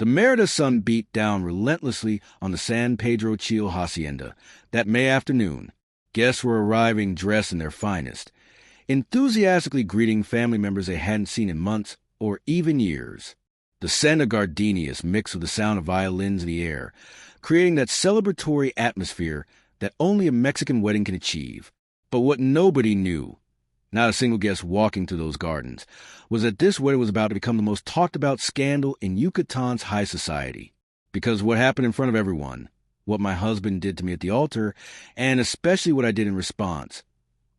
The Merida sun beat down relentlessly on the San Pedro Chile hacienda. That May afternoon, guests were arriving dressed in their finest, enthusiastically greeting family members they hadn't seen in months or even years. The scent of gardenias mixed with the sound of violins in the air, creating that celebratory atmosphere that only a Mexican wedding can achieve. But what nobody knew, not a single guest walking through those gardens, was that this wedding was about to become the most talked-about scandal in Yucatan's high society. Because what happened in front of everyone, what my husband did to me at the altar, and especially what I did in response,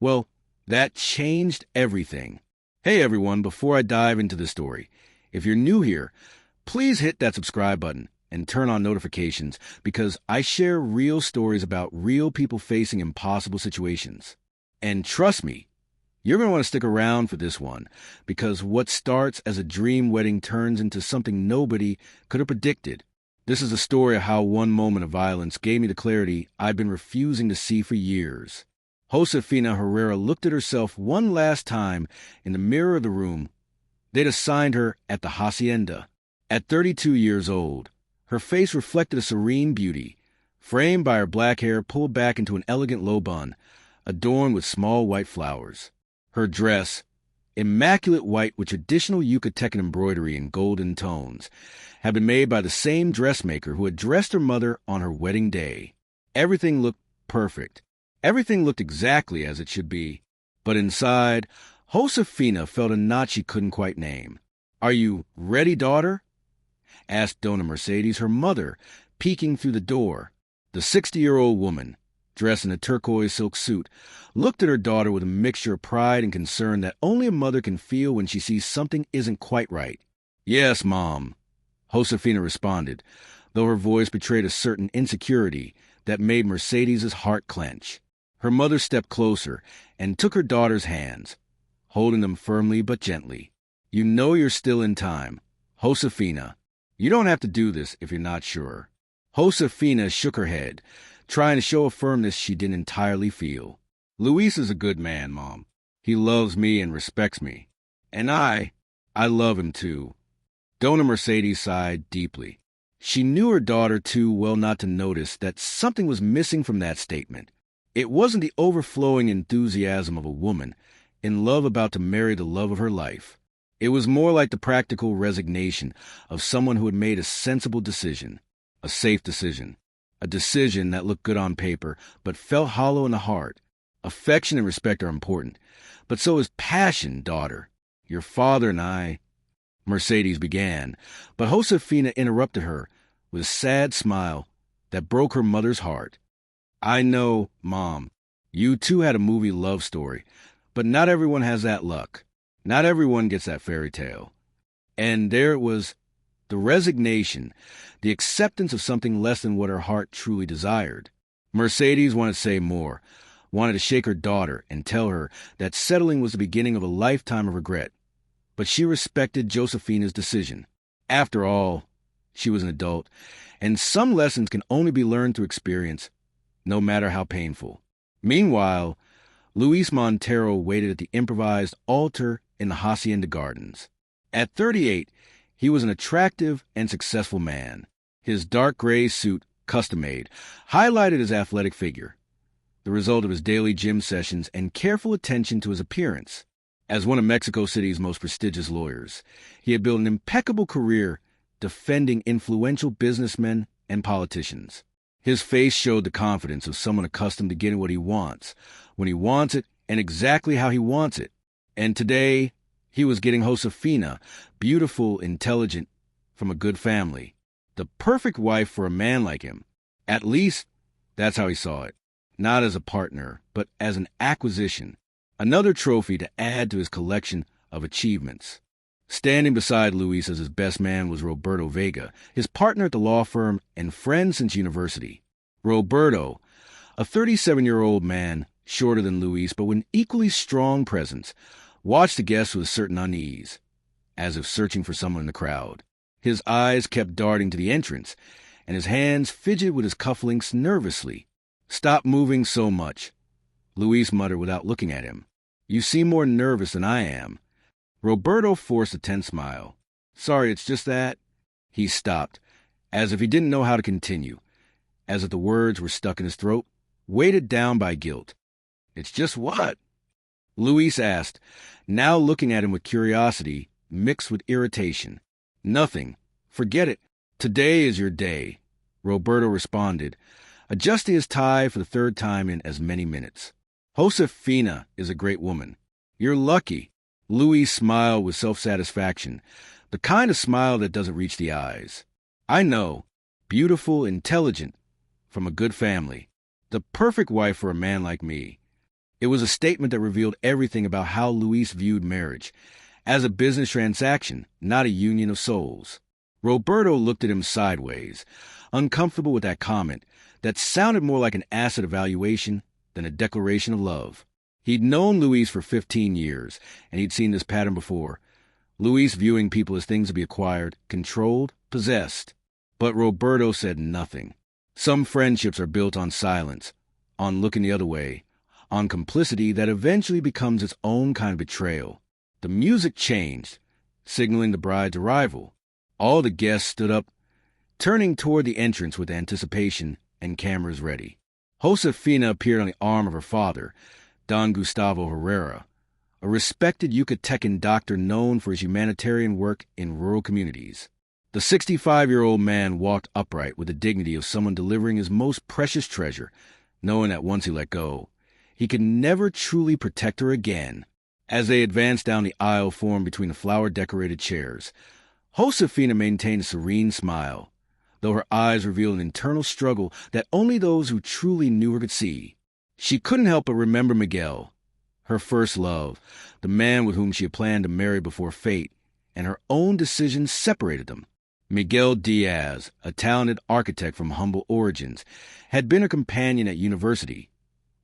well, that changed everything. Hey everyone, before I dive into the story, if you're new here, please hit that subscribe button and turn on notifications because I share real stories about real people facing impossible situations. And trust me, you're going to want to stick around for this one because what starts as a dream wedding turns into something nobody could have predicted. This is a story of how one moment of violence gave me the clarity I've been refusing to see for years. Josefina Herrera looked at herself one last time in the mirror of the room they'd assigned her at the hacienda. At 32 years old, her face reflected a serene beauty, framed by her black hair pulled back into an elegant low bun, adorned with small white flowers. Her dress, immaculate white with traditional Yucatecan embroidery in golden tones, had been made by the same dressmaker who had dressed her mother on her wedding day. Everything looked perfect. Everything looked exactly as it should be. But inside, Josefina felt a knot she couldn't quite name. "Are you ready, daughter?" asked Dona Mercedes, her mother, peeking through the door. The 60-year-old woman, dressed in a turquoise silk suit, looked at her daughter with a mixture of pride and concern that only a mother can feel when she sees something isn't quite right. "Yes, Mom," Josefina responded, though her voice betrayed a certain insecurity that made Mercedes' heart clench. Her mother stepped closer and took her daughter's hands, holding them firmly but gently. "You know you're still in time. Josefina, you don't have to do this if you're not sure." Josefina shook her head, trying to show a firmness she didn't entirely feel. "Luis is a good man, Mom. He loves me and respects me. And I love him too." Dona Mercedes sighed deeply. She knew her daughter too well not to notice that something was missing from that statement. It wasn't the overflowing enthusiasm of a woman in love about to marry the love of her life. It was more like the practical resignation of someone who had made a sensible decision, a safe decision, a decision that looked good on paper but felt hollow in the heart. Affection and respect are important, but so is passion, daughter. Your father and I... Mercedes began, but Josefina interrupted her with a sad smile that broke her mother's heart. "I know, Mom, you too had a movie love story, but not everyone has that luck. Not everyone gets that fairy tale." And there it was, the resignation, the acceptance of something less than what her heart truly desired. Mercedes wanted to say more, wanted to shake her daughter and tell her that settling was the beginning of a lifetime of regret. But she respected Josefina's decision. After all, she was an adult, and some lessons can only be learned through experience, no matter how painful. Meanwhile, Luis Montero waited at the improvised altar in the hacienda gardens. At 38, he was an attractive and successful man. His dark gray suit, custom-made, highlighted his athletic figure, the result of his daily gym sessions and careful attention to his appearance. As one of Mexico City's most prestigious lawyers, he had built an impeccable career defending influential businessmen and politicians. His face showed the confidence of someone accustomed to getting what he wants, when he wants it, and exactly how he wants it. And today, he was getting Josefina, beautiful, intelligent, from a good family. The perfect wife for a man like him. At least, that's how he saw it. Not as a partner, but as an acquisition. Another trophy to add to his collection of achievements. Standing beside Luis as his best man was Roberto Vega, his partner at the law firm and friend since university. Roberto, a 37-year-old man, shorter than Luis, but with an equally strong presence, watched the guests with a certain unease, as if searching for someone in the crowd. His eyes kept darting to the entrance, and his hands fidgeted with his cufflinks nervously. "Stop moving so much," Luis muttered without looking at him. "You seem more nervous than I am." Roberto forced a tense smile. "Sorry, it's just that..." He stopped, as if he didn't know how to continue, as if the words were stuck in his throat, weighted down by guilt. "It's just what?" Luis asked, now looking at him with curiosity mixed with irritation. "Nothing. Forget it. Today is your day," Roberto responded, adjusting his tie for the third time in as many minutes. "Josefina is a great woman. You're lucky." Luis smiled with self-satisfaction, the kind of smile that doesn't reach the eyes. "I know. Beautiful, intelligent, from a good family. The perfect wife for a man like me." It was a statement that revealed everything about how Luis viewed marriage, as a business transaction, not a union of souls. Roberto looked at him sideways, uncomfortable with that comment that sounded more like an asset evaluation than a declaration of love. He'd known Luis for 15 years, and he'd seen this pattern before. Luis viewing people as things to be acquired, controlled, possessed. But Roberto said nothing. Some friendships are built on silence, on looking the other way, on complicity that eventually becomes its own kind of betrayal. The music changed, signaling the bride's arrival. All the guests stood up, turning toward the entrance with anticipation and cameras ready. Josefina appeared on the arm of her father, Don Gustavo Herrera, a respected Yucatecan doctor known for his humanitarian work in rural communities. The 65-year-old man walked upright with the dignity of someone delivering his most precious treasure, knowing that once he let go, he could never truly protect her again. As they advanced down the aisle formed between the flower-decorated chairs, Josefina maintained a serene smile, though her eyes revealed an internal struggle that only those who truly knew her could see. She couldn't help but remember Miguel, her first love, the man with whom she had planned to marry before fate, and her own decisions separated them. Miguel Diaz, a talented architect from humble origins, had been her companion at university,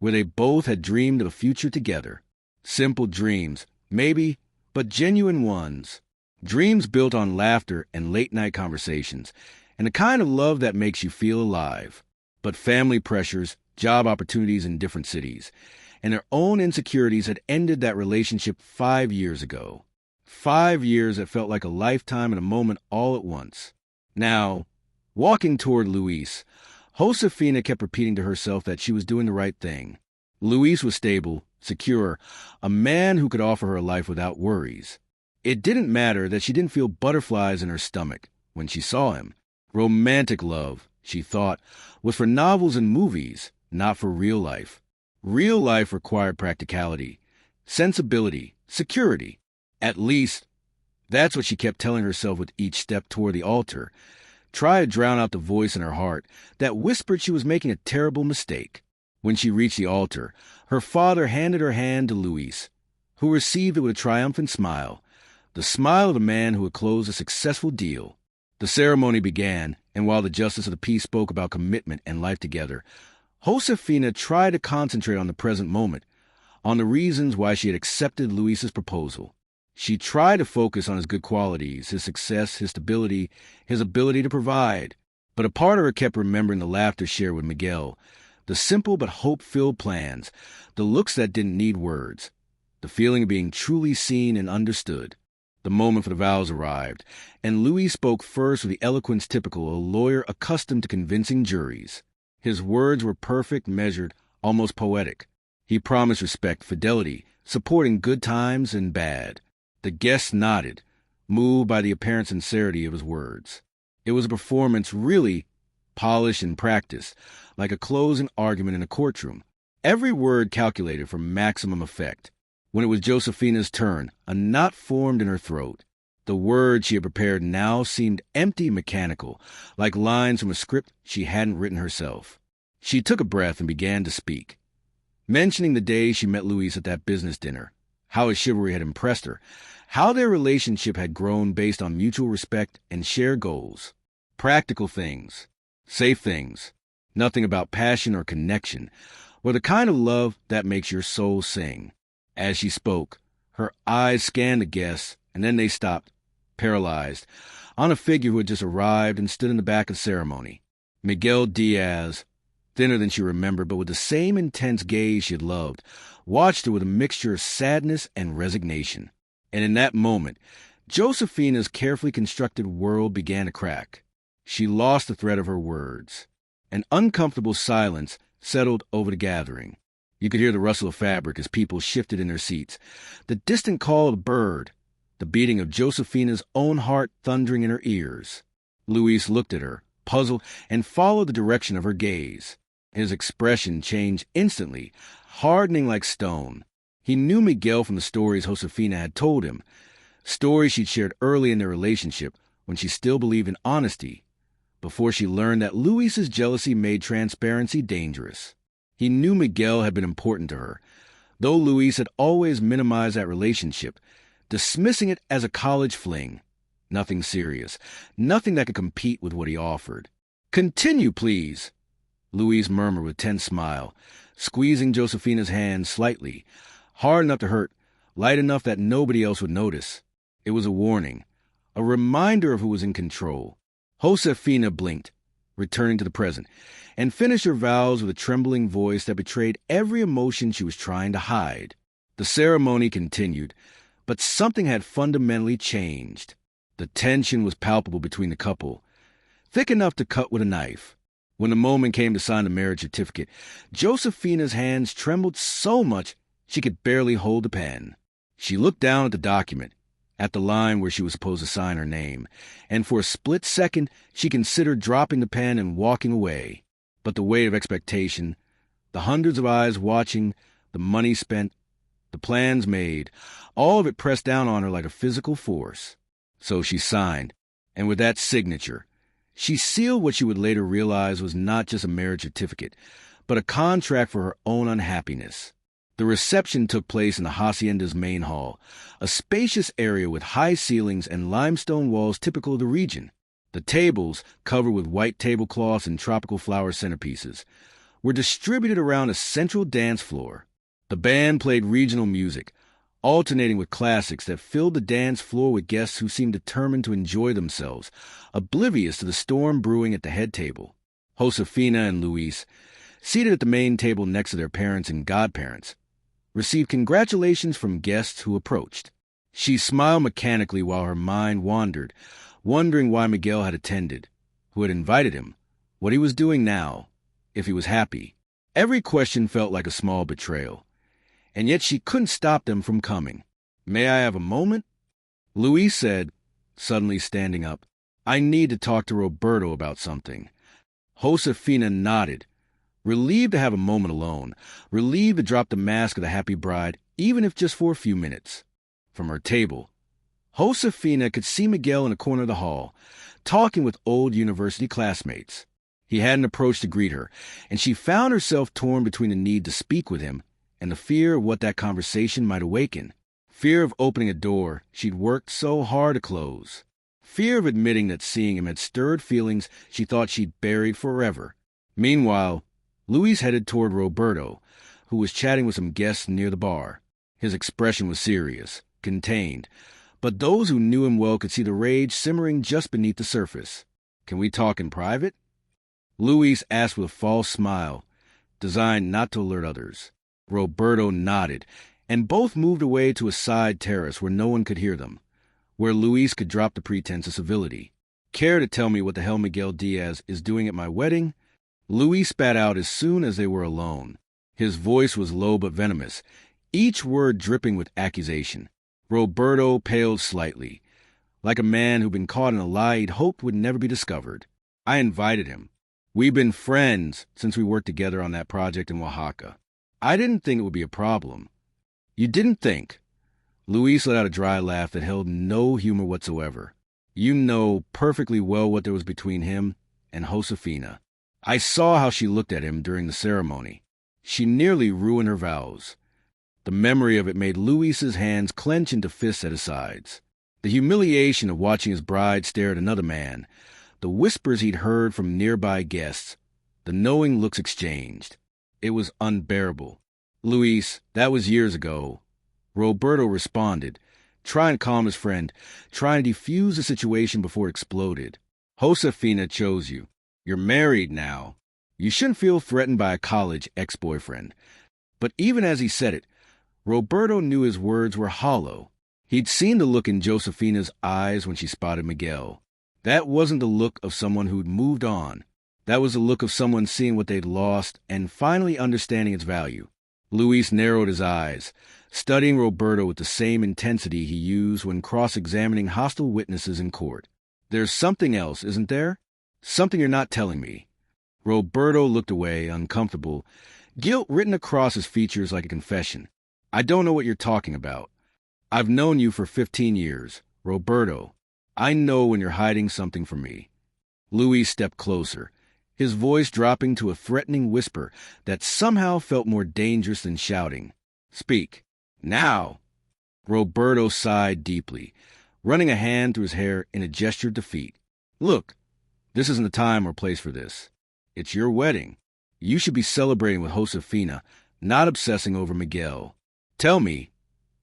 where they both had dreamed of a future together. Simple dreams, maybe, but genuine ones. Dreams built on laughter and late-night conversations, and the kind of love that makes you feel alive. But family pressures, job opportunities in different cities, and their own insecurities had ended that relationship 5 years ago. 5 years that felt like a lifetime and a moment all at once. Now, walking toward Luis, Josefina kept repeating to herself that she was doing the right thing. Luis was stable, secure, a man who could offer her a life without worries. It didn't matter that she didn't feel butterflies in her stomach when she saw him. Romantic love, she thought, was for novels and movies, not for real life. Real life required practicality, sensibility, security. At least, that's what she kept telling herself with each step toward the altar. Try to drown out the voice in her heart that whispered she was making a terrible mistake. When she reached the altar, her father handed her hand to Luis, who received it with a triumphant smile, the smile of a man who had closed a successful deal. The ceremony began, and while the justice of the peace spoke about commitment and life together, Josefina tried to concentrate on the present moment, on the reasons why she had accepted Luis's proposal. She tried to focus on his good qualities, his success, his stability, his ability to provide. But a part of her kept remembering the laughter shared with Miguel, the simple but hope-filled plans, the looks that didn't need words, the feeling of being truly seen and understood. The moment for the vows arrived, and Luis spoke first with the eloquence typical of a lawyer accustomed to convincing juries. His words were perfect, measured, almost poetic. He promised respect, fidelity, supporting good times and bad. The guests nodded, moved by the apparent sincerity of his words. It was a performance really polished and practiced, like a closing argument in a courtroom. Every word calculated for maximum effect. When it was Josefina's turn, a knot formed in her throat. The words she had prepared now seemed empty, mechanical, like lines from a script she hadn't written herself. She took a breath and began to speak, mentioning the day she met Luis at that business dinner, how his chivalry had impressed her, how their relationship had grown based on mutual respect and shared goals. Practical things, safe things, nothing about passion or connection, or the kind of love that makes your soul sing. As she spoke, her eyes scanned the guests, and then they stopped, paralyzed, on a figure who had just arrived and stood in the back of the ceremony. Miguel Diaz, thinner than she remembered, but with the same intense gaze she had loved, watched her with a mixture of sadness and resignation. And in that moment, Josefina's carefully constructed world began to crack. She lost the thread of her words. An uncomfortable silence settled over the gathering. You could hear the rustle of fabric as people shifted in their seats, the distant call of a bird, the beating of Josefina's own heart thundering in her ears. Luis looked at her, puzzled, and followed the direction of her gaze. His expression changed instantly, hardening like stone. He knew Miguel from the stories Josefina had told him, stories she'd shared early in their relationship when she still believed in honesty, before she learned that Luis's jealousy made transparency dangerous. He knew Miguel had been important to her, though Luis had always minimized that relationship, dismissing it as a college fling. Nothing serious, nothing that could compete with what he offered. "Continue, please," Luis murmured with a tense smile, squeezing Josefina's hand slightly, hard enough to hurt, light enough that nobody else would notice. It was a warning, a reminder of who was in control. Josefina blinked, returning to the present, and finished her vows with a trembling voice that betrayed every emotion she was trying to hide. The ceremony continued, but something had fundamentally changed. The tension was palpable between the couple, thick enough to cut with a knife. When the moment came to sign the marriage certificate, Josefina's hands trembled so much she could barely hold the pen. She looked down at the document, at the line where she was supposed to sign her name, and for a split second she considered dropping the pen and walking away. But the weight of expectation, the hundreds of eyes watching, the money spent, the plans made, all of it pressed down on her like a physical force. So she signed, and with that signature, she sealed what she would later realize was not just a marriage certificate, but a contract for her own unhappiness. The reception took place in the hacienda's main hall, a spacious area with high ceilings and limestone walls typical of the region. The tables, covered with white tablecloths and tropical flower centerpieces, were distributed around a central dance floor. The band played regional music, alternating with classics that filled the dance floor with guests who seemed determined to enjoy themselves, oblivious to the storm brewing at the head table. Josefina and Luis, seated at the main table next to their parents and godparents, received congratulations from guests who approached. She smiled mechanically while her mind wandered, wondering why Miguel had attended, who had invited him, what he was doing now, if he was happy. Every question felt like a small betrayal, and yet she couldn't stop them from coming. "May I have a moment?" Luis said, suddenly standing up. "I need to talk to Roberto about something." Josefina nodded, relieved to have a moment alone, relieved to drop the mask of the happy bride, even if just for a few minutes. From her table, Josefina could see Miguel in a corner of the hall, talking with old university classmates. He hadn't approached to greet her, and she found herself torn between the need to speak with him and the fear of what that conversation might awaken. Fear of opening a door she'd worked so hard to close. Fear of admitting that seeing him had stirred feelings she thought she'd buried forever. Meanwhile, Luis headed toward Roberto, who was chatting with some guests near the bar. His expression was serious, contained, but those who knew him well could see the rage simmering just beneath the surface. "Can we talk in private?" Luis asked with a false smile, designed not to alert others. Roberto nodded, and both moved away to a side terrace where no one could hear them, where Luis could drop the pretense of civility. "Care to tell me what the hell Miguel Diaz is doing at my wedding?" Luis spat out as soon as they were alone. His voice was low but venomous, each word dripping with accusation. Roberto paled slightly, like a man who'd been caught in a lie he'd hoped would never be discovered. "I invited him. We've been friends since we worked together on that project in Oaxaca. I didn't think it would be a problem." "You didn't think?" Luis let out a dry laugh that held no humor whatsoever. "You know perfectly well what there was between him and Josefina. I saw how she looked at him during the ceremony. She nearly ruined her vows." The memory of it made Luis's hands clench into fists at his sides. The humiliation of watching his bride stare at another man, the whispers he'd heard from nearby guests, the knowing looks exchanged. It was unbearable. "Luis, that was years ago." Roberto responded, trying to calm his friend, trying to defuse the situation before it exploded. "Josefina chose you. You're married now. You shouldn't feel threatened by a college ex-boyfriend." But even as he said it, Roberto knew his words were hollow. He'd seen the look in Josefina's eyes when she spotted Miguel. That wasn't the look of someone who'd moved on. That was the look of someone seeing what they'd lost and finally understanding its value. Luis narrowed his eyes, studying Roberto with the same intensity he used when cross-examining hostile witnesses in court. There's something else, isn't there? Something you're not telling me. Roberto looked away, uncomfortable, guilt written across his features like a confession. I don't know what you're talking about. I've known you for 15 years. Roberto, I know when you're hiding something from me. Luis stepped closer, his voice dropping to a threatening whisper that somehow felt more dangerous than shouting. Speak. Now! Roberto sighed deeply, running a hand through his hair in a gesture of defeat. Look, this isn't the time or place for this. It's your wedding. You should be celebrating with Josefina, not obsessing over Miguel. Tell me,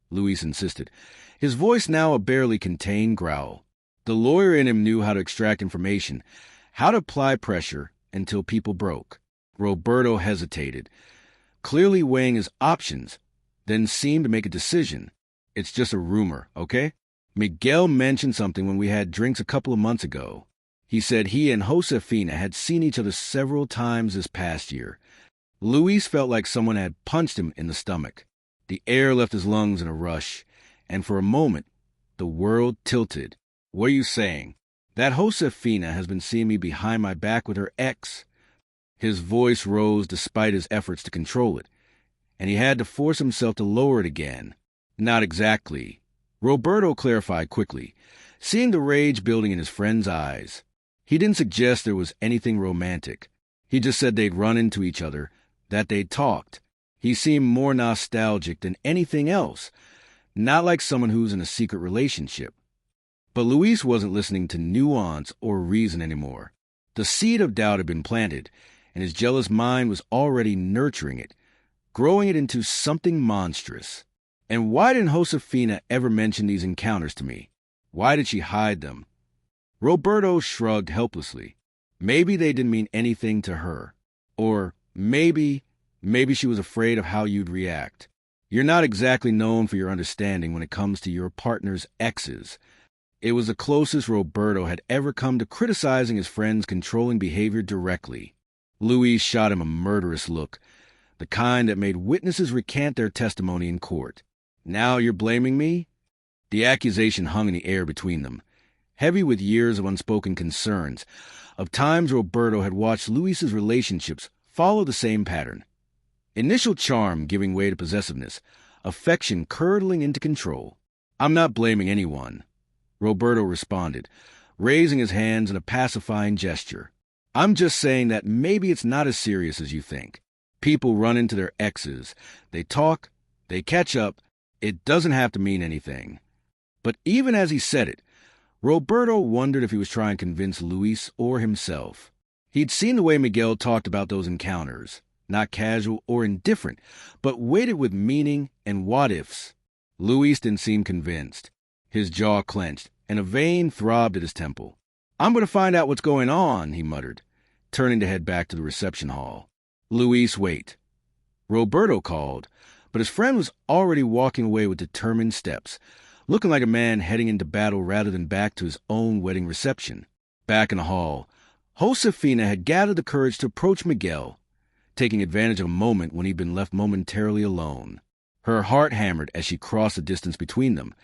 Luis insisted, his voice now a barely contained growl. The lawyer in him knew how to extract information, how to apply pressure until people broke. Roberto hesitated, clearly weighing his options, then seemed to make a decision. It's just a rumor, okay? Miguel mentioned something when we had drinks a couple of months ago. He said he and Josefina had seen each other several times this past year. Luis felt like someone had punched him in the stomach. The air left his lungs in a rush, and for a moment, the world tilted. What are you saying? That Josefina has been seeing me behind my back with her ex? His voice rose despite his efforts to control it, and he had to force himself to lower it again. Not exactly. Roberto clarified quickly, seeing the rage building in his friend's eyes. He didn't suggest there was anything romantic. He just said they'd run into each other, that they'd talked. He seemed more nostalgic than anything else, not like someone who's in a secret relationship. But Luis wasn't listening to nuance or reason anymore. The seed of doubt had been planted, and his jealous mind was already nurturing it, growing it into something monstrous. And why didn't Josefina ever mention these encounters to me? Why did she hide them? Roberto shrugged helplessly. Maybe they didn't mean anything to her. Or maybe she was afraid of how you'd react. You're not exactly known for your understanding when it comes to your partner's exes. It was the closest Roberto had ever come to criticizing his friend's controlling behavior directly. Luis shot him a murderous look, the kind that made witnesses recant their testimony in court. Now you're blaming me? The accusation hung in the air between them, heavy with years of unspoken concerns, of times Roberto had watched Luis's relationships follow the same pattern. Initial charm giving way to possessiveness, affection curdling into control. I'm not blaming anyone, Roberto responded, raising his hands in a pacifying gesture. I'm just saying that maybe it's not as serious as you think. People run into their exes. They talk, they catch up. It doesn't have to mean anything. But even as he said it, Roberto wondered if he was trying to convince Luis or himself. He'd seen the way Miguel talked about those encounters, not casual or indifferent, but weighted with meaning and what-ifs. Luis didn't seem convinced. His jaw clenched, and a vein throbbed at his temple. I'm going to find out what's going on, he muttered, turning to head back to the reception hall. Luis, wait. Roberto called, but his friend was already walking away with determined steps, looking like a man heading into battle rather than back to his own wedding reception. Back in the hall, Josefina had gathered the courage to approach Miguel, taking advantage of a moment when he'd been left momentarily alone. Her heart hammered as she crossed the distance between them,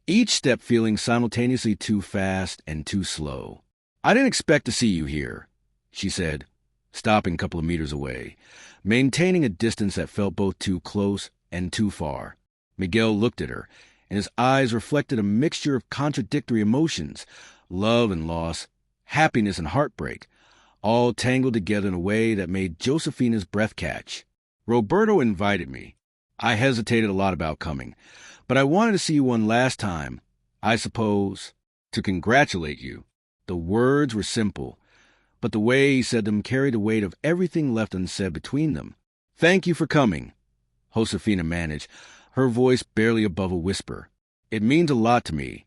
each step feeling simultaneously too fast and too slow. I didn't expect to see you here, she said, stopping a couple of meters away, maintaining a distance that felt both too close and too far. Miguel looked at her, and his eyes reflected a mixture of contradictory emotions, love and loss, happiness and heartbreak, all tangled together in a way that made Josefina's breath catch. Roberto invited me. I hesitated a lot about coming, but I wanted to see you one last time, I suppose, to congratulate you. The words were simple, but the way he said them carried the weight of everything left unsaid between them. Thank you for coming, Josefina managed, her voice barely above a whisper. It means a lot to me.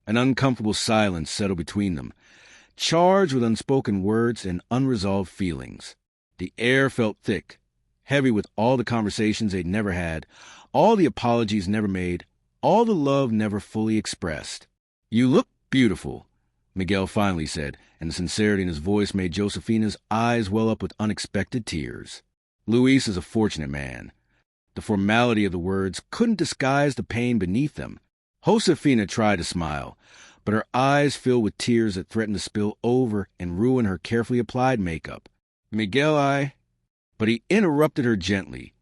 An uncomfortable silence settled between them, charged with unspoken words and unresolved feelings. The air felt thick, heavy with all the conversations they'd never had, all the apologies never made, all the love never fully expressed. "You look beautiful," Miguel finally said, and the sincerity in his voice made Josefina's eyes well up with unexpected tears. Luis is a fortunate man. The formality of the words couldn't disguise the pain beneath them. Josefina tried to smile, but her eyes filled with tears that threatened to spill over and ruin her carefully applied makeup. "Miguel, But he interrupted her gently,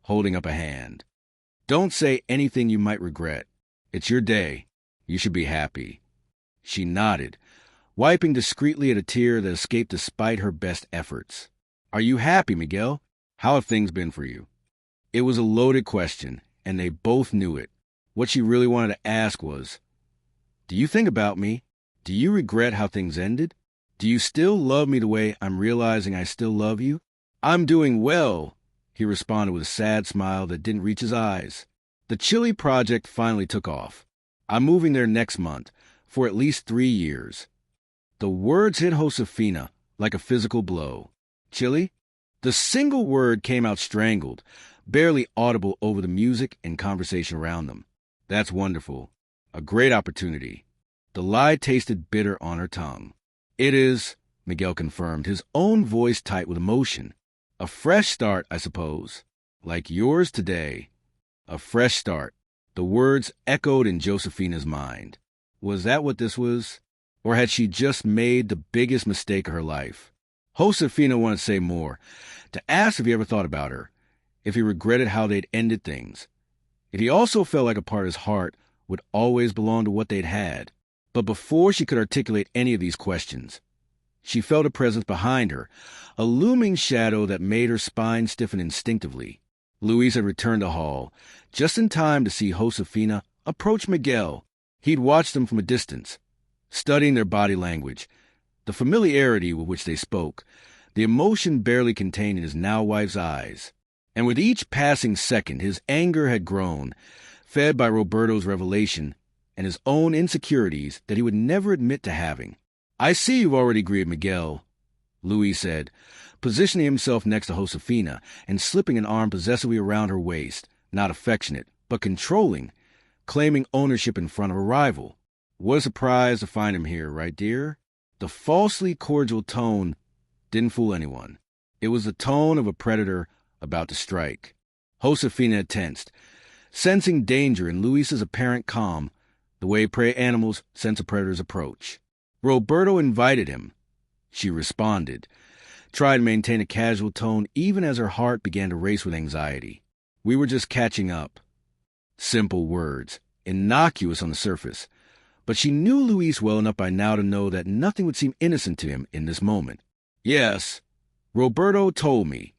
holding up a hand. "Don't say anything you might regret. It's your day. You should be happy." She nodded, wiping discreetly at a tear that escaped despite her best efforts. "Are you happy, Miguel? How have things been for you?" It was a loaded question, and they both knew it. What she really wanted to ask was, "Do you think about me? Do you regret how things ended? Do you still love me the way I'm realizing I still love you?" "I'm doing well," he responded with a sad smile that didn't reach his eyes. "The Chile project finally took off. I'm moving there next month, for at least 3 years." The words hit Josefina like a physical blow. "Chile?" The single word came out strangled, barely audible over the music and conversation around them. "That's wonderful. A great opportunity." The lie tasted bitter on her tongue. "It is," Miguel confirmed, his own voice tight with emotion. "A fresh start, I suppose. Like yours today." A fresh start. The words echoed in Josefina's mind. Was that what this was? Or had she just made the biggest mistake of her life? Josefina wanted to say more, to ask if he ever thought about her, if he regretted how they'd ended things, if he also felt like a part of his heart would always belong to what they'd had. But before she could articulate any of these questions, she felt a presence behind her, a looming shadow that made her spine stiffen instinctively. Luis had returned to hall, just in time to see Josefina approach Miguel. He'd watched them from a distance, studying their body language, the familiarity with which they spoke, the emotion barely contained in his now-wife's eyes. And with each passing second, his anger had grown, fed by Roberto's revelation and his own insecurities that he would never admit to having. "I see you've already greeted Miguel," Luis said, positioning himself next to Josefina and slipping an arm possessively around her waist, not affectionate, but controlling, claiming ownership in front of a rival. "What a surprise to find him here, right, dear?" The falsely cordial tone didn't fool anyone. It was the tone of a predator about to strike. Josefina had tensed, sensing danger in Luis's apparent calm, the way prey animals sense a predator's approach. Roberto invited him. She responded, tried to maintain a casual tone even as her heart began to race with anxiety. "We were just catching up." Simple words, innocuous on the surface, but she knew Luis well enough by now to know that nothing would seem innocent to him in this moment. "Yes, Roberto told me,"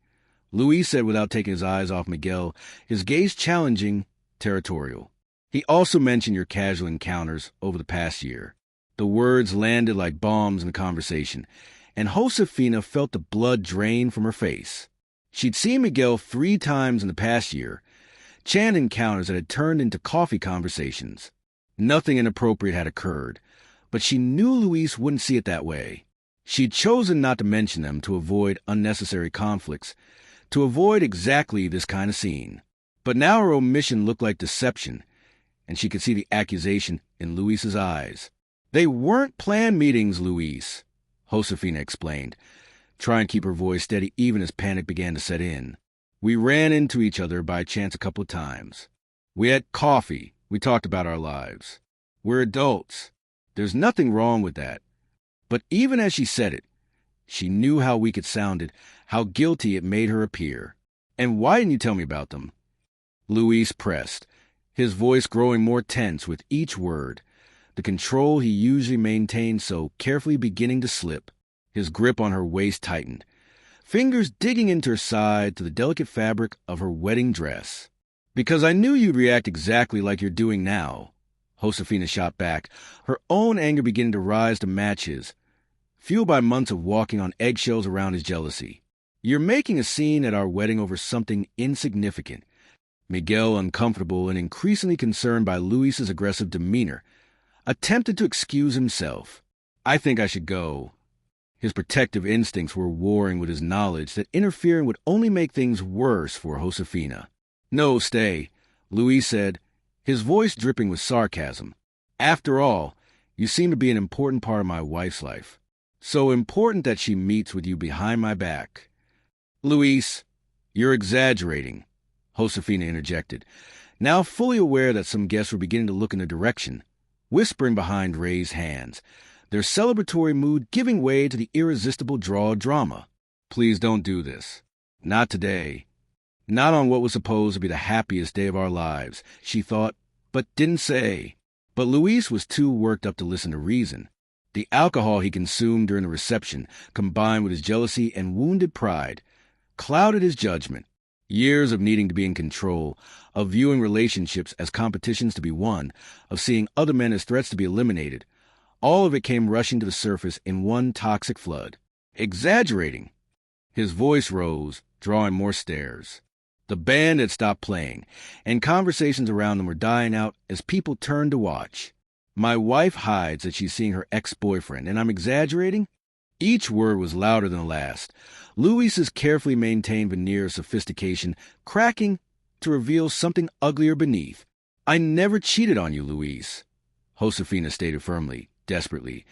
Luis said without taking his eyes off Miguel, his gaze challenging, territorial. "He also mentioned your casual encounters over the past year." The words landed like bombs in the conversation, and Josefina felt the blood drain from her face. She'd seen Miguel 3 times in the past year, chant encounters that had turned into coffee conversations. Nothing inappropriate had occurred, but she knew Luis wouldn't see it that way. She'd chosen not to mention them to avoid unnecessary conflicts, to avoid exactly this kind of scene. But now her omission looked like deception, and she could see the accusation in Luis's eyes. "They weren't planned meetings, Luis," Josefina explained, trying to keep her voice steady even as panic began to set in. "We ran into each other by chance a couple of times. We had coffee. We talked about our lives. We're adults. There's nothing wrong with that." But even as she said it, she knew how weak it sounded, how guilty it made her appear. "And why didn't you tell me about them?" Luis pressed, his voice growing more tense with each word, the control he usually maintained so carefully beginning to slip. His grip on her waist tightened, fingers digging into her side to the delicate fabric of her wedding dress. "Because I knew you'd react exactly like you're doing now," Josefina shot back, her own anger beginning to rise to match his, fueled by months of walking on eggshells around his jealousy. "You're making a scene at our wedding over something insignificant." Miguel, uncomfortable and increasingly concerned by Luis's aggressive demeanor, attempted to excuse himself. "I think I should go." His protective instincts were warring with his knowledge that interfering would only make things worse for Josefina. "No, stay," Luis said, his voice dripping with sarcasm. "After all, you seem to be an important part of my wife's life. So important that she meets with you behind my back." "Luis, you're exaggerating," Josefina interjected, now fully aware that some guests were beginning to look in their direction, whispering behind raised hands, their celebratory mood giving way to the irresistible draw of drama. "Please don't do this. Not today. Not on what was supposed to be the happiest day of our lives," she thought, but didn't say. But Luis was too worked up to listen to reason. The alcohol he consumed during the reception, combined with his jealousy and wounded pride, clouded his judgment. Years of needing to be in control, of viewing relationships as competitions to be won, of seeing other men as threats to be eliminated, all of it came rushing to the surface in one toxic flood. "Exaggerating." His voice rose, drawing more stares. The band had stopped playing, and conversations around them were dying out as people turned to watch. "My wife hides that she's seeing her ex-boyfriend, and I'm exaggerating?" Each word was louder than the last, Luis's carefully maintained veneer of sophistication cracking to reveal something uglier beneath. "I never cheated on you, Luis," Josefina stated firmly, desperately,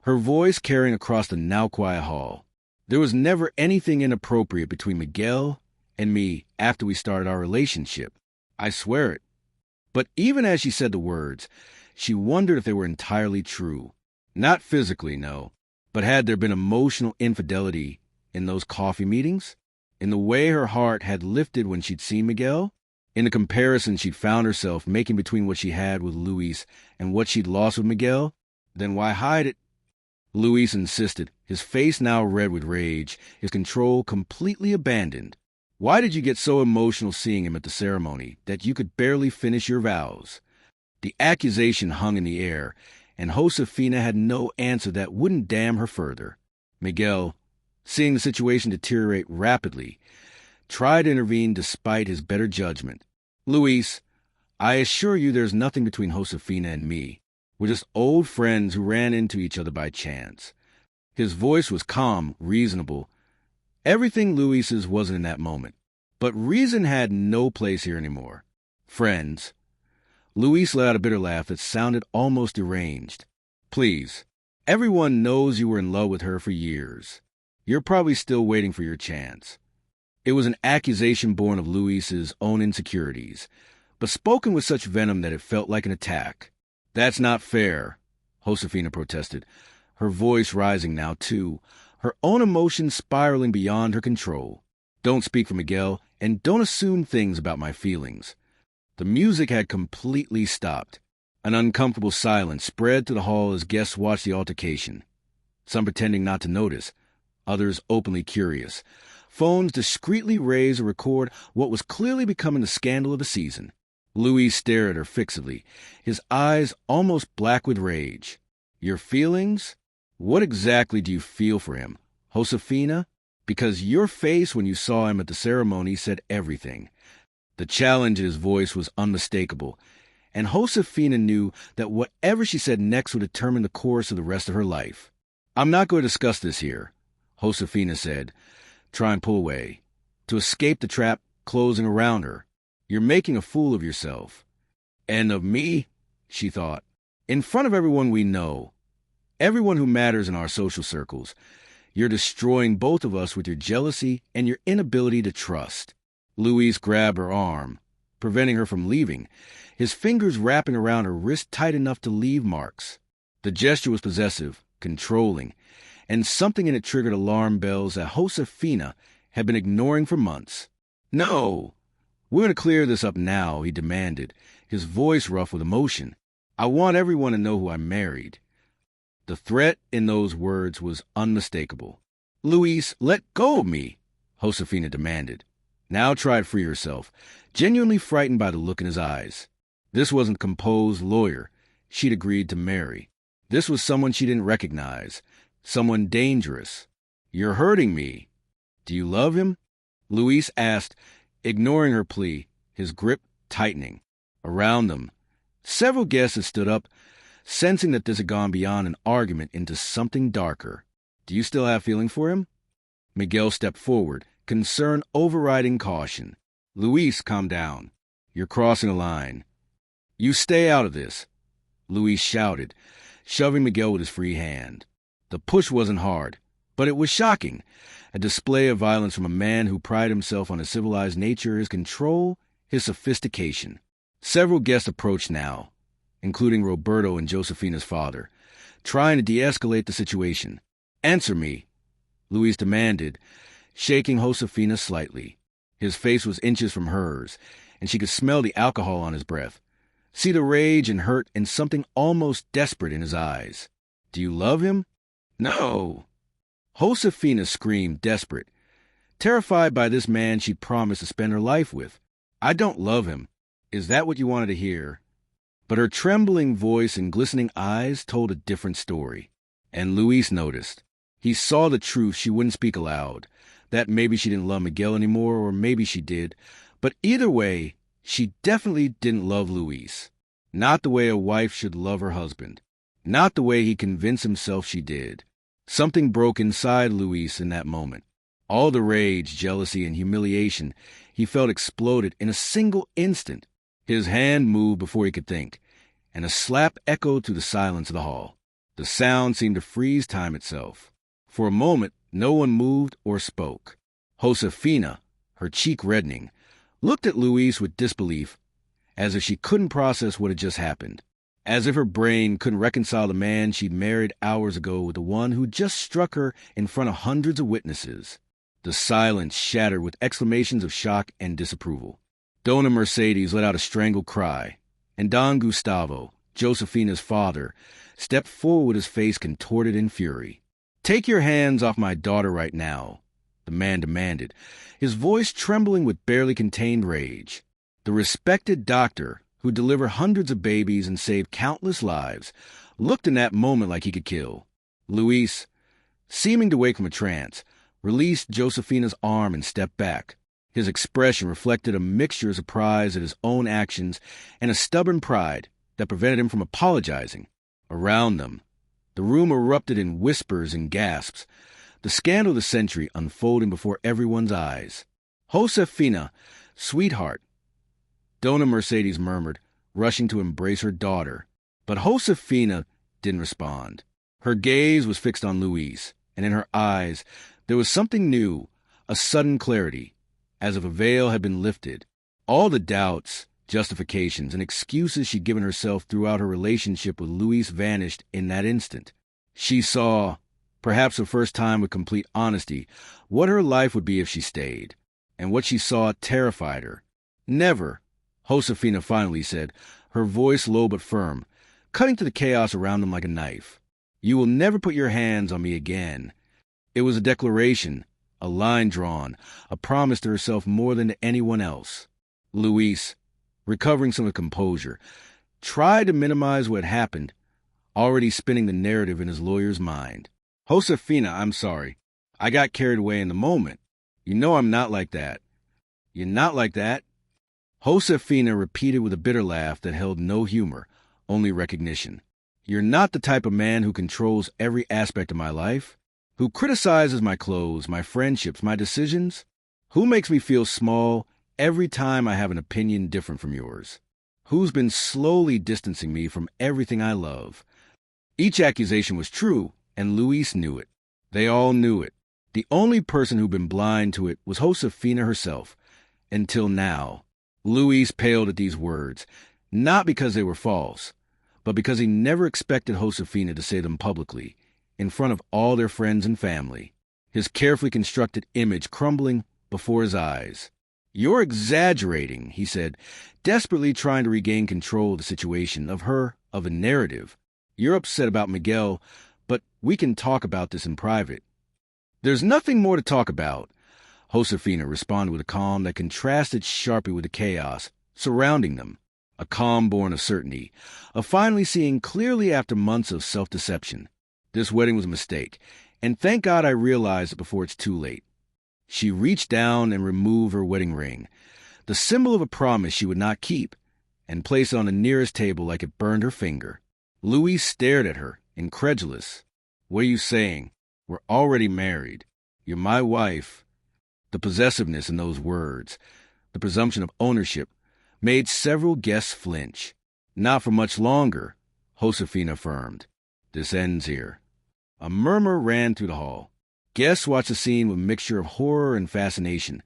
her voice carrying across the now quiet hall. "There was never anything inappropriate between Miguel and me after we started our relationship. I swear it." But even as she said the words, she wondered if they were entirely true. Not physically, no, but had there been emotional infidelity in those coffee meetings? In the way her heart had lifted when she'd seen Miguel? In the comparison she'd found herself making between what she had with Luis and what she'd lost with Miguel? Then why hide it? Luis insisted, his face now red with rage, his control completely abandoned. "Why did you get so emotional seeing him at the ceremony that you could barely finish your vows?" The accusation hung in the air, and Josefina had no answer that wouldn't damn her further. Miguel, seeing the situation deteriorate rapidly, tried to intervene despite his better judgment. "Luis, I assure you there's nothing between Josefina and me. We're just old friends who ran into each other by chance." His voice was calm, reasonable. Everything Luis's wasn't in that moment. But reason had no place here anymore. "Friends." Luis let out a bitter laugh that sounded almost deranged. "Please, everyone knows you were in love with her for years. You're probably still waiting for your chance." It was an accusation born of Luis's own insecurities, but spoken with such venom that it felt like an attack. "That's not fair," Josefina protested, her voice rising now, too, her own emotions spiraling beyond her control. "Don't speak for Miguel, and don't assume things about my feelings." The music had completely stopped. An uncomfortable silence spread through the hall as guests watched the altercation, some pretending not to notice, others openly curious. Phones discreetly raised to record what was clearly becoming the scandal of the season. Luis stared at her fixedly, his eyes almost black with rage. "Your feelings? What exactly do you feel for him, Josefina? Because your face when you saw him at the ceremony said everything." The challenge in his voice was unmistakable, and Josefina knew that whatever she said next would determine the course of the rest of her life. "I'm not going to discuss this here," Josefina said, trying to pull away, to escape the trap closing around her. "You're making a fool of yourself." "And of me," she thought. "In front of everyone we know, everyone who matters in our social circles, you're destroying both of us with your jealousy and your inability to trust." Luis grabbed her arm, preventing her from leaving, his fingers wrapping around her wrist tight enough to leave marks. The gesture was possessive, controlling, and something in it triggered alarm bells that Josefina had been ignoring for months. "No! We're going to clear this up now," he demanded, his voice rough with emotion. "I want everyone to know who I married." The threat in those words was unmistakable. "Luis, let go of me," Josefina demanded. Now try to free herself, genuinely frightened by the look in his eyes. This wasn't the composed lawyer she'd agreed to marry. This was someone she didn't recognize, someone dangerous. "You're hurting me. Do you love him?" Luis asked, ignoring her plea, his grip tightening. Around them, several guests had stood up, sensing that this had gone beyond an argument into something darker. "Do you still have feeling for him?" Miguel stepped forward, concern overriding caution. "Luis, calm down. You're crossing a line." You stay out of this, Luis shouted, shoving Miguel with his free hand. The push wasn't hard, but it was shocking. A display of violence from a man who prided himself on his civilized nature, his control, his sophistication. Several guests approached now, including Roberto and Josefina's father, trying to de-escalate the situation. Answer me, Luis demanded, shaking Josefina slightly. His face was inches from hers, and she could smell the alcohol on his breath, see the rage and hurt and something almost desperate in his eyes. Do you love him? No. Josefina screamed, desperate, terrified by this man she'd promised to spend her life with. I don't love him. Is that what you wanted to hear? But her trembling voice and glistening eyes told a different story. And Luis noticed. He saw the truth she wouldn't speak aloud, that maybe she didn't love Miguel anymore, or maybe she did. But either way, she definitely didn't love Luis. Not the way a wife should love her husband. Not the way he convinced himself she did. Something broke inside Luis in that moment. All the rage, jealousy, and humiliation he felt exploded in a single instant. His hand moved before he could think, and a slap echoed through the silence of the hall. The sound seemed to freeze time itself. For a moment, no one moved or spoke. Josefina, her cheek reddening, looked at Luis with disbelief, as if she couldn't process what had just happened, as if her brain couldn't reconcile the man she'd married hours ago with the one who just struck her in front of hundreds of witnesses. The silence shattered with exclamations of shock and disapproval. Dona Mercedes let out a strangled cry, and Don Gustavo, Josefina's father, stepped forward with his face contorted in fury. Take your hands off my daughter right now, the man demanded, his voice trembling with barely contained rage. The respected doctor, who delivered hundreds of babies and saved countless lives, looked in that moment like he could kill. Luis, seeming to wake from a trance, released Josefina's arm and stepped back. His expression reflected a mixture of surprise at his own actions and a stubborn pride that prevented him from apologizing. Around them, the room erupted in whispers and gasps, the scandal of the century unfolding before everyone's eyes. Josefina, sweetheart, Dona Mercedes murmured, rushing to embrace her daughter. But Josefina didn't respond. Her gaze was fixed on Luis, and in her eyes there was something new, a sudden clarity, as if a veil had been lifted. All the doubts, justifications, and excuses she'd given herself throughout her relationship with Luis vanished in that instant. She saw, perhaps for the first time with complete honesty, what her life would be if she stayed. And what she saw terrified her. Never, Josefina finally said, her voice low but firm, cutting to the chaos around them like a knife. You will never put your hands on me again. It was a declaration, a line drawn, a promise to herself more than to anyone else. Luis, recovering some of composure, tried to minimize what happened, already spinning the narrative in his lawyer's mind. Josefina, I'm sorry. I got carried away in the moment. You know I'm not like that. You're not like that? Josefina repeated with a bitter laugh that held no humor, only recognition. You're not the type of man who controls every aspect of my life, who criticizes my clothes, my friendships, my decisions, who makes me feel small every time I have an opinion different from yours, who's been slowly distancing me from everything I love. Each accusation was true, and Luis knew it. They all knew it. The only person who'd been blind to it was Josefina herself, until now. Luis paled at these words, not because they were false, but because he never expected Josefina to say them publicly, in front of all their friends and family, his carefully constructed image crumbling before his eyes. You're exaggerating, he said, desperately trying to regain control of the situation, of her, of the narrative. You're upset about Miguel, but we can talk about this in private. There's nothing more to talk about, Josefina responded with a calm that contrasted sharply with the chaos surrounding them, a calm born of certainty, of finally seeing clearly after months of self-deception. This wedding was a mistake, and thank God I realized it before it's too late. She reached down and removed her wedding ring, the symbol of a promise she would not keep, and placed it on the nearest table like it burned her finger. Luis stared at her, incredulous. What are you saying? We're already married. You're my wife. The possessiveness in those words, the presumption of ownership, made several guests flinch. Not for much longer, Josefina affirmed. This ends here. A murmur ran through the hall. Guests watched the scene with a mixture of horror and fascination,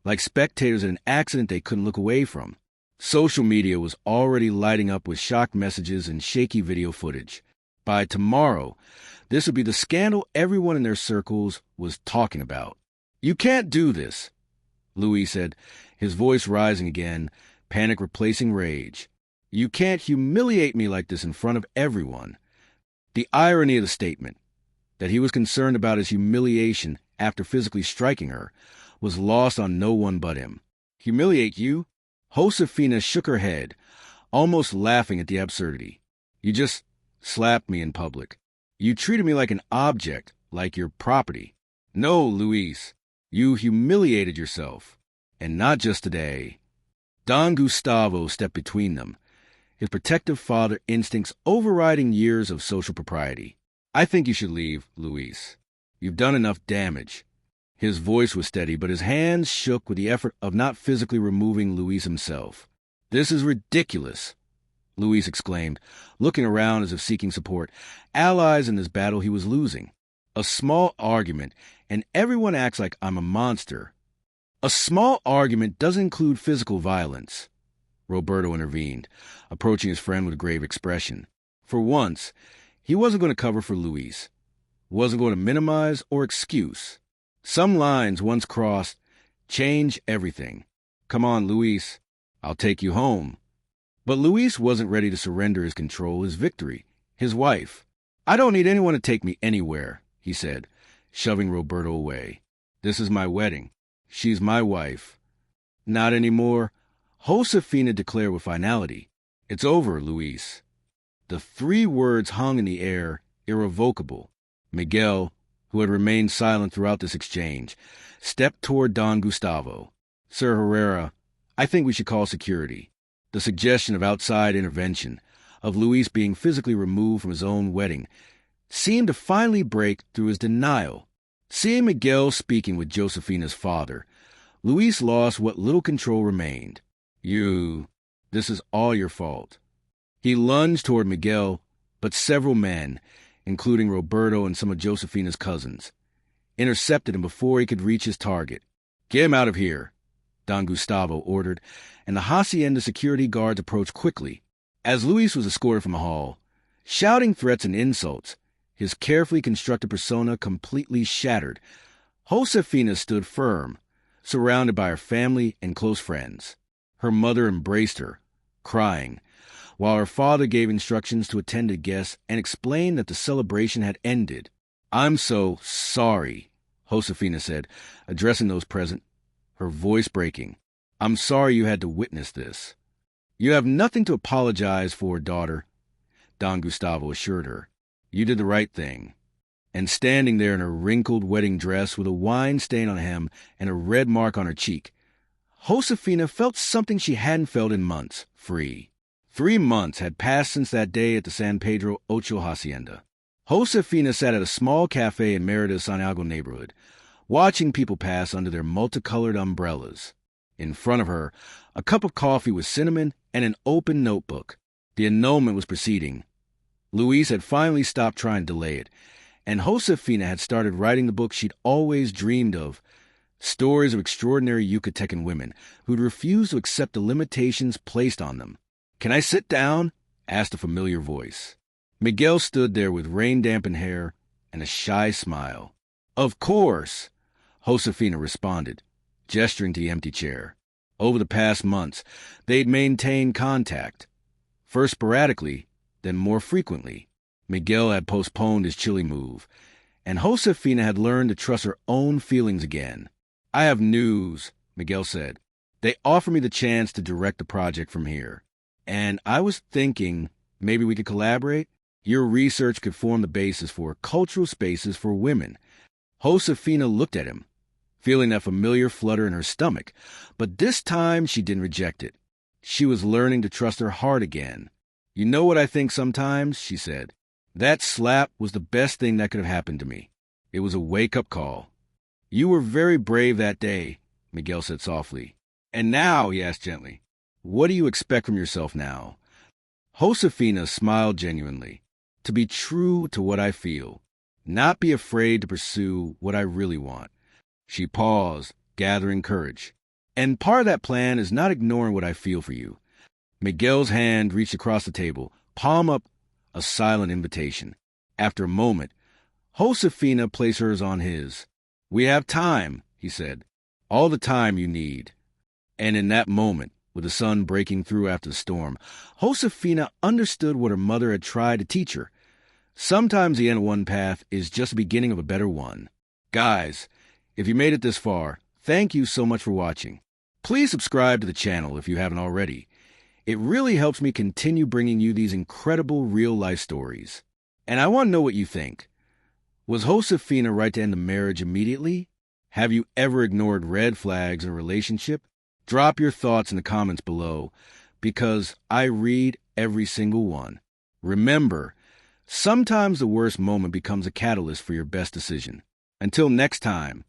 like spectators at an accident they couldn't look away from. Social media was already lighting up with shocked messages and shaky video footage. By tomorrow, this would be the scandal everyone in their circles was talking about. You can't do this, Louis said, his voice rising again, panic replacing rage. You can't humiliate me like this in front of everyone. The irony of the statement, that he was concerned about his humiliation after physically striking her, was lost on no one but him. Humiliate you? Josefina shook her head, almost laughing at the absurdity. You just slapped me in public. You treated me like an object, like your property. No, Luis, you humiliated yourself. And not just today. Don Gustavo stepped between them, his protective father instincts overriding years of social propriety. I think you should leave, Luis. You've done enough damage. His voice was steady, but his hands shook with the effort of not physically removing Luis himself. This is ridiculous, Luis exclaimed, looking around as if seeking support, allies in this battle he was losing. A small argument, and everyone acts like I'm a monster. A small argument doesn't include physical violence, Roberto intervened, approaching his friend with a grave expression. For once, he wasn't going to cover for Luis, wasn't going to minimize or excuse. Some lines, once crossed, change everything. Come on, Luis, I'll take you home. But Luis wasn't ready to surrender his control, his victory, his wife. I don't need anyone to take me anywhere, he said, shoving Roberto away. This is my wedding. She's my wife. Not anymore, Josefina declared with finality. It's over, Luis. The 3 words hung in the air, irrevocable. Miguel, who had remained silent throughout this exchange, stepped toward Don Gustavo. Sir Herrera, I think we should call security. The suggestion of outside intervention, of Luis being physically removed from his own wedding, seemed to finally break through his denial. Seeing Miguel speaking with Josefina's father, Luis lost what little control remained. This is all your fault. He lunged toward Miguel, but several men, including Roberto and some of Josefina's cousins, intercepted him before he could reach his target. Get him out of here, Don Gustavo ordered, and the hacienda security guards approached quickly. As Luis was escorted from the hall, shouting threats and insults, his carefully constructed persona completely shattered, Josefina stood firm, surrounded by her family and close friends. Her mother embraced her, crying, while her father gave instructions to attend to guests and explained that the celebration had ended. I'm so sorry, Josefina said, addressing those present, her voice breaking. I'm sorry you had to witness this. You have nothing to apologize for, daughter, Don Gustavo assured her. You did the right thing. And standing there in her wrinkled wedding dress with a wine stain on her hem and a red mark on her cheek, Josefina felt something she hadn't felt in months, free. 3 months had passed since that day at the San Pedro Ocho Hacienda. Josefina sat at a small cafe in Merida's San Algo neighborhood, watching people pass under their multicolored umbrellas. In front of her, a cup of coffee with cinnamon and an open notebook. The annulment was proceeding. Luis had finally stopped trying to delay it, and Josefina had started writing the book she'd always dreamed of, stories of extraordinary Yucatecan women who'd refused to accept the limitations placed on them. Can I sit down? Asked a familiar voice. Miguel stood there with rain-dampened hair and a shy smile. Of course, Josefina responded, gesturing to the empty chair. Over the past months, they'd maintained contact, first sporadically, then more frequently. Miguel had postponed his chilly move, and Josefina had learned to trust her own feelings again. I have news, Miguel said. They offered me the chance to direct the project from here. And I was thinking maybe we could collaborate. Your research could form the basis for cultural spaces for women. Josefina looked at him, feeling that familiar flutter in her stomach, but this time she didn't reject it. She was learning to trust her heart again. You know what I think sometimes, she said. That slap was the best thing that could have happened to me. It was a wake-up call. You were very brave that day, Miguel said softly. And now, he asked gently, what do you expect from yourself now? Josefina smiled genuinely. To be true to what I feel. Not be afraid to pursue what I really want. She paused, gathering courage. And part of that plan is not ignoring what I feel for you. Miguel's hand reached across the table, palm up, a silent invitation. After a moment, Josefina placed hers on his. We have time, he said. All the time you need. And in that moment, with the sun breaking through after the storm, Josefina understood what her mother had tried to teach her. Sometimes the end of one path is just the beginning of a better one. Guys, if you made it this far, thank you so much for watching. Please subscribe to the channel if you haven't already. It really helps me continue bringing you these incredible real-life stories. And I want to know what you think. Was Josefina right to end the marriage immediately? Have you ever ignored red flags in a relationship? Drop your thoughts in the comments below, because I read every single one. Remember, sometimes the worst moment becomes a catalyst for your best decision. Until next time,